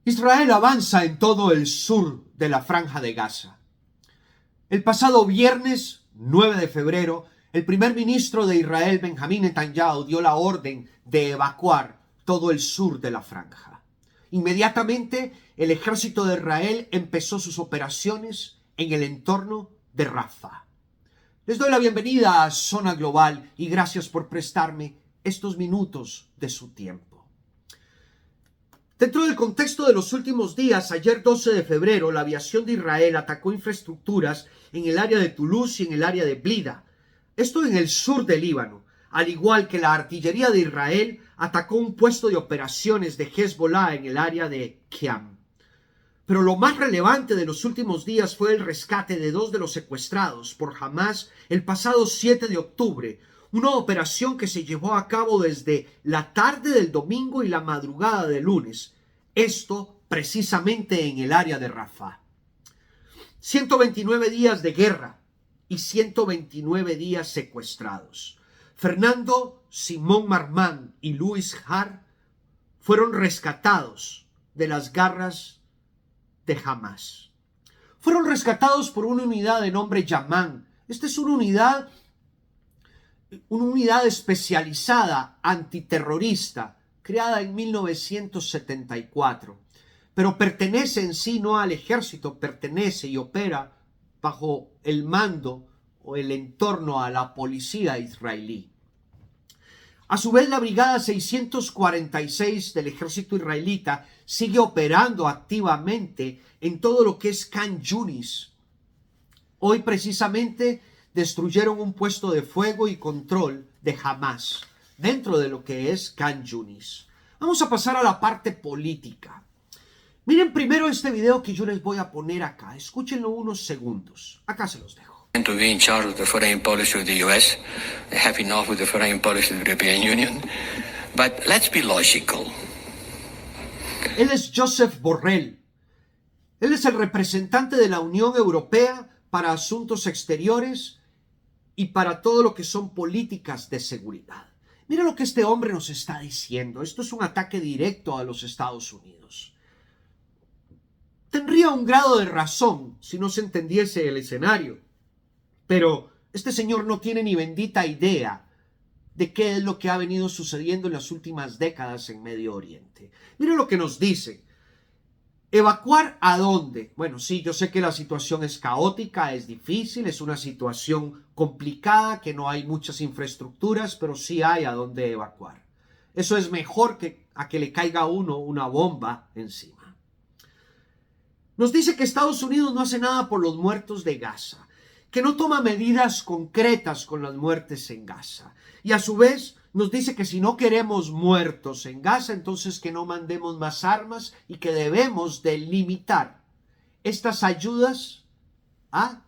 Israel avanza en todo el sur de la Franja de Gaza. El pasado viernes 9 de febrero, el primer ministro de Israel, Benjamín Netanyahu, dio la orden de evacuar todo el sur de la franja. Inmediatamente, el ejército de Israel empezó sus operaciones en el entorno de Rafah. Les doy la bienvenida a Zona Global y gracias por prestarme estos minutos de su tiempo. Dentro del contexto de los últimos días, ayer 12 de febrero, la aviación de Israel atacó infraestructuras en el área de Toulouse y en el área de Blida, esto en el sur del Líbano, al igual que la artillería de Israel atacó un puesto de operaciones de Hezbollah en el área de Qiam. Pero lo más relevante de los últimos días fue el rescate de dos de los secuestrados por Hamas el pasado 7 de octubre, una operación que se llevó a cabo desde la tarde del domingo y la madrugada del lunes, esto precisamente en el área de Rafah. 129 días de guerra y 129 días secuestrados. Fernando Simón Marmán y Luis Har fueron rescatados de las garras de Hamas. Fueron rescatados por una unidad de nombre Yamán. Esta es una unidad especializada antiterrorista creada en 1974, pero pertenece en sí no al ejército, pertenece y opera bajo el mando o el entorno a la policía israelí. A su vez, la Brigada 646 del ejército israelita sigue operando activamente en todo lo que es Khan Yunis. Hoy precisamente destruyeron un puesto de fuego y control de Hamas dentro de lo que es Khan Yunis. Vamos a pasar a la parte política. Miren primero este video que yo les voy a poner acá. Escúchenlo unos segundos. Acá se los dejo. To be in charge of the foreign policy of the US. They have enough with the foreign policy of the European Union. But let's be logical. Él es Josep Borrell. Él es el representante de la Unión Europea para Asuntos Exteriores y para todo lo que son políticas de seguridad. Mira lo que este hombre nos está diciendo. Esto es un ataque directo a los Estados Unidos. Tendría un grado de razón si no se entendiese el escenario. Pero este señor no tiene ni bendita idea de qué es lo que ha venido sucediendo en las últimas décadas en Medio Oriente. Mira lo que nos dice. ¿Evacuar a dónde? Bueno, sí, yo sé que la situación es caótica, es difícil, es una situación complicada, que no hay muchas infraestructuras, pero sí hay a dónde evacuar. Eso es mejor que a que le caiga a uno una bomba encima. Nos dice que Estados Unidos no hace nada por los muertos de Gaza, que no toma medidas concretas con las muertes en Gaza. Y a su vez nos dice que si no queremos muertos en Gaza, entonces que no mandemos más armas y que debemos delimitar estas ayudas a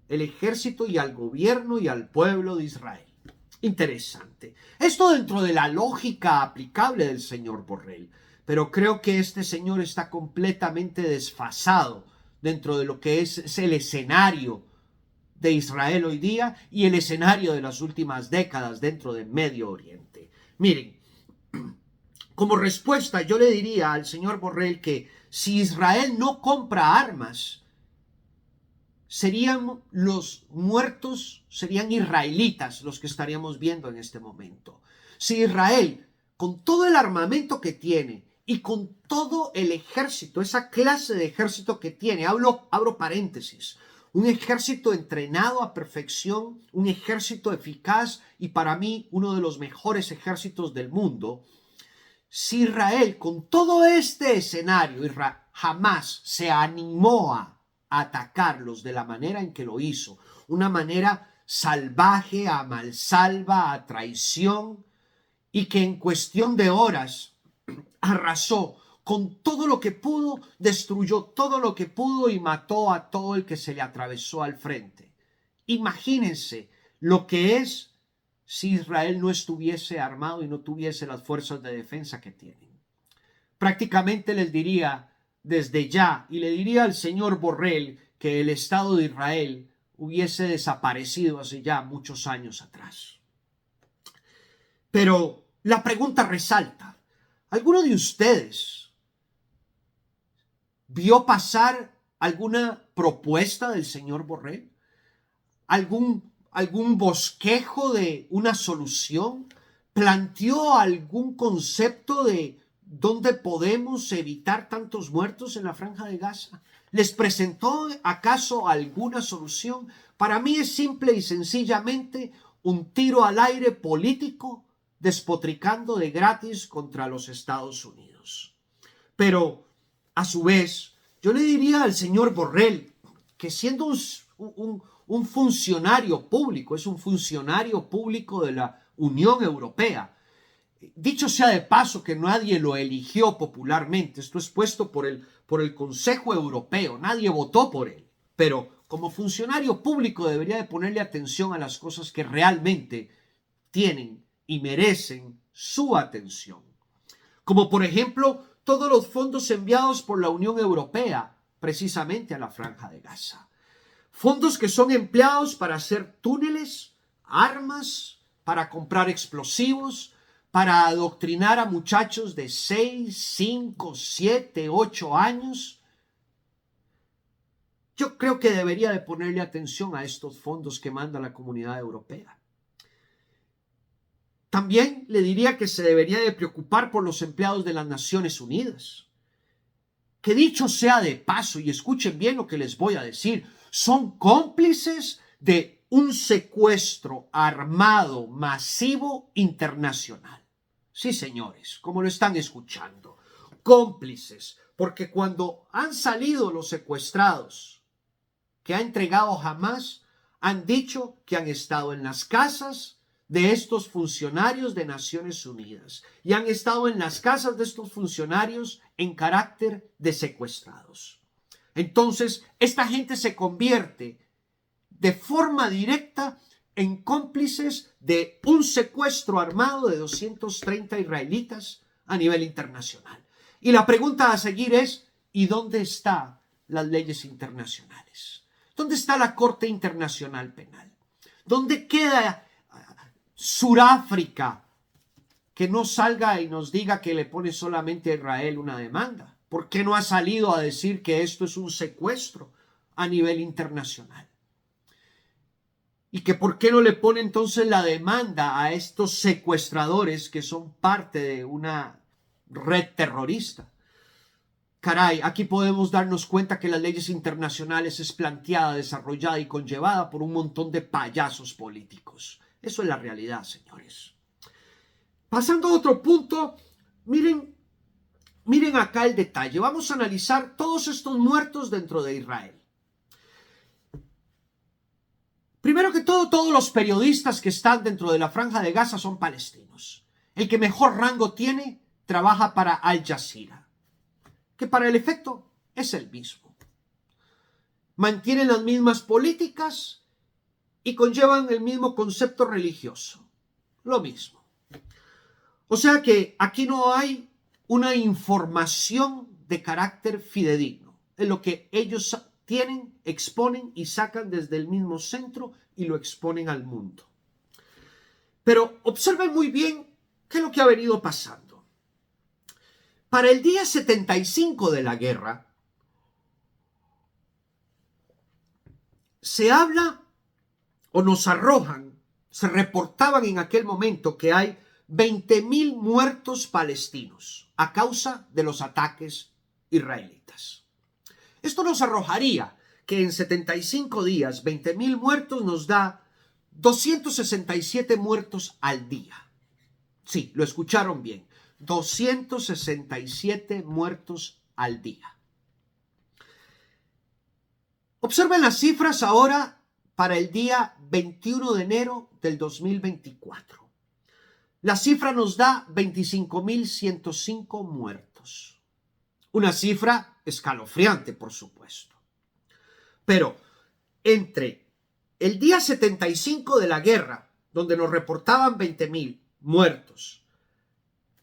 el ejército y al gobierno y al pueblo de Israel. Interesante. Esto dentro de la lógica aplicable del señor Borrell. Pero creo que este señor está completamente desfasado dentro de lo que es el escenario de Israel hoy día y el escenario de las últimas décadas dentro de Medio Oriente. Miren, como respuesta yo le diría al señor Borrell que si Israel no compra armas, serían los muertos, serían israelitas los que estaríamos viendo en este momento. Si Israel, con todo el armamento que tiene y con todo el ejército, esa clase de ejército que tiene, abro paréntesis, un ejército entrenado a perfección, un ejército eficaz y para mí uno de los mejores ejércitos del mundo. Si Israel con todo este escenario jamás se animó a atacarlos de la manera en que lo hizo, una manera salvaje, a mansalva, a traición, y que en cuestión de horas arrasó con todo lo que pudo, destruyó todo lo que pudo y mató a todo el que se le atravesó al frente. Imagínense lo que es si Israel no estuviese armado y no tuviese las fuerzas de defensa que tienen. Prácticamente les diría desde ya, y le diría al señor Borrell, que el Estado de Israel hubiese desaparecido hace ya muchos años atrás. Pero la pregunta resalta, ¿alguno de ustedes ¿Vio pasar alguna propuesta del señor Borrell? ¿Algún bosquejo de una solución? ¿Planteó algún concepto de dónde podemos evitar tantos muertos en la Franja de Gaza? ¿Les presentó acaso alguna solución? Para mí es simple y sencillamente un tiro al aire político despotricando de gratis contra los Estados Unidos. Pero, a su vez, yo le diría al señor Borrell que siendo un funcionario público, es un funcionario público de la Unión Europea. Dicho sea de paso que nadie lo eligió popularmente, esto es puesto por el Consejo Europeo, nadie votó por él, pero como funcionario público debería de ponerle atención a las cosas que realmente tienen y merecen su atención. Como por ejemplo, todos los fondos enviados por la Unión Europea precisamente a la Franja de Gaza. Fondos que son empleados para hacer túneles, armas, para comprar explosivos, para adoctrinar a muchachos de 6, 5, 7, 8 años. Yo creo que debería de ponerle atención a estos fondos que manda la Comunidad Europea. También le diría que se debería de preocupar por los empleados de las Naciones Unidas. Que dicho sea de paso, y escuchen bien lo que les voy a decir, son cómplices de un secuestro armado masivo internacional. Sí, señores, como lo están escuchando, cómplices, porque cuando han salido los secuestrados que ha entregado Hamás, han dicho que han estado en las casas de estos funcionarios de Naciones Unidas y han estado en las casas de estos funcionarios en carácter de secuestrados. Entonces, esta gente se convierte de forma directa en cómplices de un secuestro armado de 230 israelitas a nivel internacional. Y la pregunta a seguir es, ¿y dónde están las leyes internacionales? ¿Dónde está la Corte Internacional Penal? ¿Dónde queda Sudáfrica que no salga y nos diga que le pone solamente a Israel una demanda? ¿Por qué no ha salido a decir que esto es un secuestro a nivel internacional? Y que por qué no le pone entonces la demanda a estos secuestradores que son parte de una red terrorista. Caray, aquí podemos darnos cuenta que las leyes internacionales es planteada, desarrollada y conllevada por un montón de payasos políticos. Eso es la realidad, señores. Pasando a otro punto, miren acá el detalle. Vamos a analizar todos estos muertos dentro de Israel. Primero que todo, todos los periodistas que están dentro de la Franja de Gaza son palestinos. El que mejor rango tiene trabaja para Al Jazeera, que para el efecto es el mismo. Mantienen las mismas políticas y conllevan el mismo concepto religioso. Lo mismo. O sea que aquí no hay una información de carácter fidedigno. Es lo que ellos tienen, exponen y sacan desde el mismo centro y lo exponen al mundo. Pero observen muy bien qué es lo que ha venido pasando. Para el día 75 de la guerra, se habla o nos arrojan, se reportaban en aquel momento que hay 20.000 muertos palestinos a causa de los ataques israelitas. Esto nos arrojaría que en 75 días, 20.000 muertos nos da 267 muertos al día. Sí, lo escucharon bien. 267 muertos al día. Observen las cifras ahora para el día 21 de enero del 2024. La cifra nos da 25.105 muertos. Una cifra escalofriante, por supuesto. Pero entre el día 75 de la guerra, donde nos reportaban 20.000 muertos,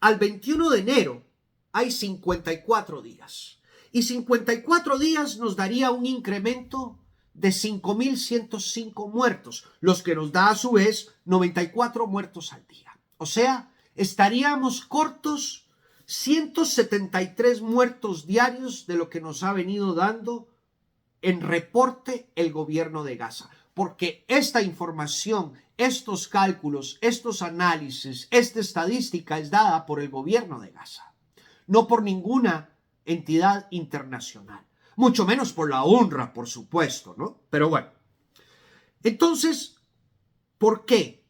al 21 de enero hay 54 días. Y 54 días nos daría un incremento de 5.105 muertos, los que nos da a su vez 94 muertos al día. O sea, estaríamos cortos 173 muertos diarios de lo que nos ha venido dando en reporte el gobierno de Gaza. Porque esta información, estos cálculos, estos análisis, esta estadística es dada por el gobierno de Gaza, no por ninguna entidad internacional, mucho menos por la UNRWA, por supuesto, ¿no? Pero bueno, entonces, ¿por qué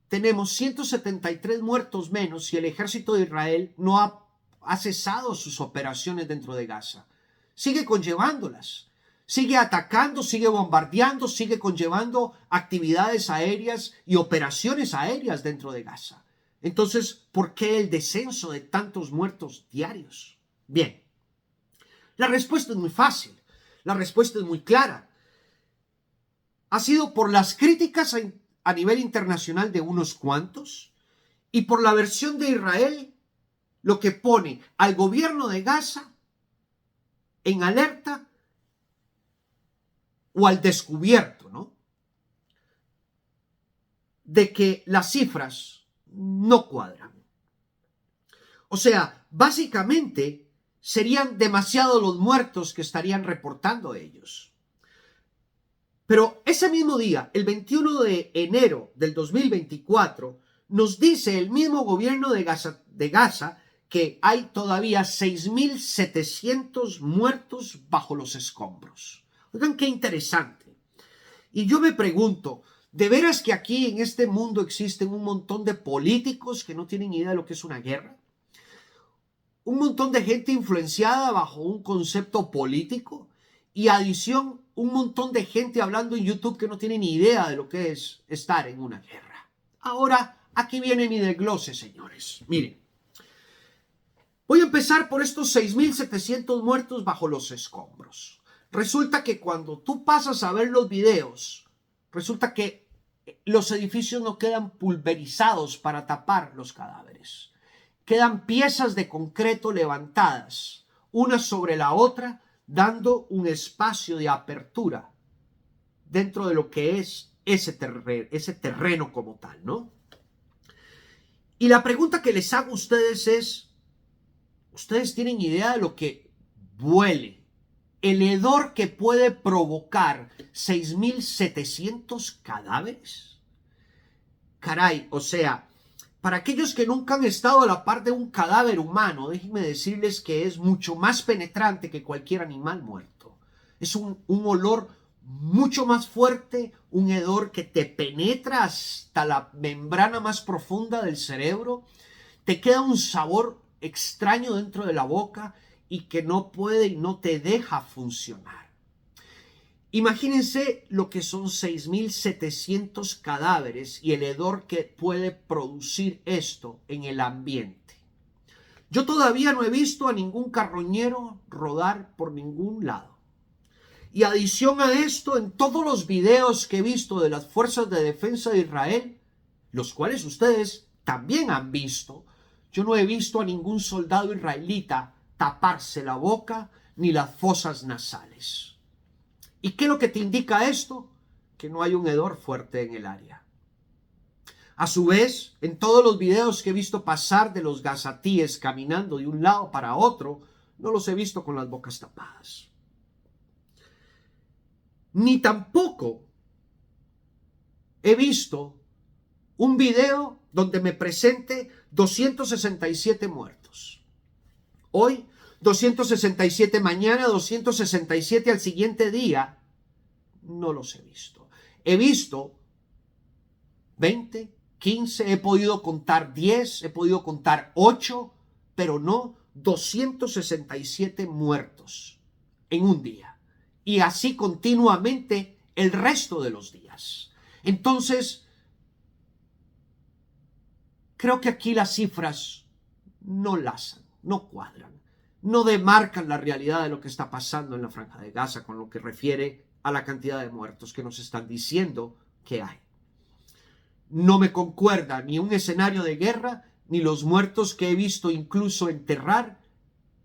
tenemos 173 muertos menos si el ejército de Israel no ha cesado sus operaciones dentro de Gaza? Sigue conllevándolas. Sigue atacando, sigue bombardeando, sigue conllevando actividades aéreas y operaciones aéreas dentro de Gaza. Entonces, ¿por qué el descenso de tantos muertos diarios? Bien, la respuesta es muy fácil, la respuesta es muy clara. Ha sido por las críticas a nivel internacional de unos cuantos y por la versión de Israel, lo que pone al gobierno de Gaza en alerta o al descubierto, ¿no? De que las cifras no cuadran. O sea, básicamente serían demasiados los muertos que estarían reportando ellos. Pero ese mismo día, el 21 de enero del 2024, nos dice el mismo gobierno de Gaza que hay todavía 6.700 muertos bajo los escombros. Oigan, qué interesante. Y yo me pregunto, ¿de veras que aquí en este mundo existen un montón de políticos que no tienen idea de lo que es una guerra? Un montón de gente influenciada bajo un concepto político y adición un montón de gente hablando en YouTube que no tiene ni idea de lo que es estar en una guerra. Ahora, aquí viene mi desglose, señores. Miren, voy a empezar por estos 6.700 muertos bajo los escombros. Resulta que cuando tú pasas a ver los videos, resulta que los edificios no quedan pulverizados para tapar los cadáveres. Quedan piezas de concreto levantadas, una sobre la otra, dando un espacio de apertura dentro de lo que es ese terreno como tal, ¿no? Y la pregunta que les hago a ustedes es, ¿ustedes tienen idea de lo que huele? El hedor que puede provocar 6.700 cadáveres. Caray, o sea, para aquellos que nunca han estado a la par de un cadáver humano, déjenme decirles que es mucho más penetrante que cualquier animal muerto. Es un olor mucho más fuerte, un hedor que te penetra hasta la membrana más profunda del cerebro. Te queda un sabor extraño dentro de la boca y que no puede y no te deja funcionar. Imagínense lo que son 6.700 cadáveres y el hedor que puede producir esto en el ambiente. Yo todavía no he visto a ningún carroñero rodar por ningún lado. Y adición a esto, en todos los videos que he visto de las fuerzas de defensa de Israel, los cuales ustedes también han visto, yo no he visto a ningún soldado israelita taparse la boca ni las fosas nasales. ¿Y qué es lo que te indica esto? Que no hay un hedor fuerte en el área. A su vez, en todos los videos que he visto pasar de los gazatíes caminando de un lado para otro, no los he visto con las bocas tapadas. Ni tampoco he visto un video donde me presente 267 muertos. Hoy 267 mañana, 267 al siguiente día, no los he visto. He visto 20, 15, he podido contar 10, he podido contar 8, pero no 267 muertos en un día. Y así continuamente el resto de los días. Entonces, creo que aquí las cifras no lazan, no cuadran. No demarcan la realidad de lo que está pasando en la Franja de Gaza con lo que refiere a la cantidad de muertos que nos están diciendo que hay. No me concuerda ni un escenario de guerra, ni los muertos que he visto incluso enterrar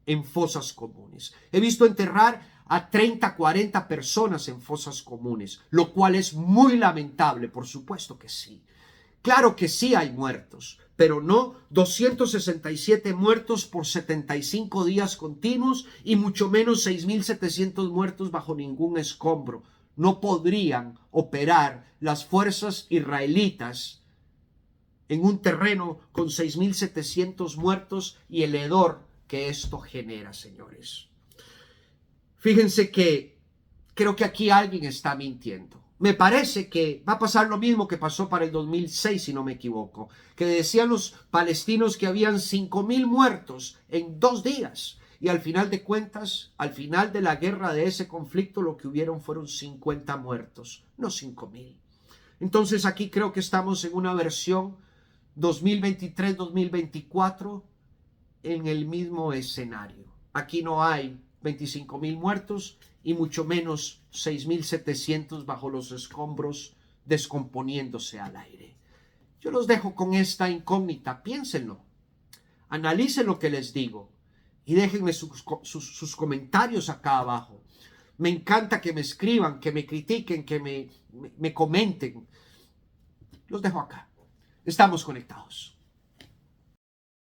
en fosas comunes. He visto enterrar a 30, 40 personas en fosas comunes, lo cual es muy lamentable, por supuesto que sí. Claro que sí hay muertos, pero no 267 muertos por 75 días continuos y mucho menos 6.700 muertos bajo ningún escombro. No podrían operar las fuerzas israelitas en un terreno con 6.700 muertos y el hedor que esto genera, señores. Fíjense que creo que aquí alguien está mintiendo. Me parece que va a pasar lo mismo que pasó para el 2006, si no me equivoco, que decían los palestinos que habían 5.000 muertos en 2 días. Y al final de cuentas, al final de la guerra de ese conflicto, lo que hubieron fueron 50 muertos, no 5.000. Entonces aquí creo que estamos en una versión 2023-2024 en el mismo escenario. Aquí no hay 25.000 muertos y mucho menos 6.700 bajo los escombros descomponiéndose al aire. Yo los dejo con esta incógnita, piénsenlo, analicen lo que les digo y déjenme sus comentarios acá abajo. Me encanta que me escriban, que me critiquen, que me comenten. Los dejo acá. Estamos conectados.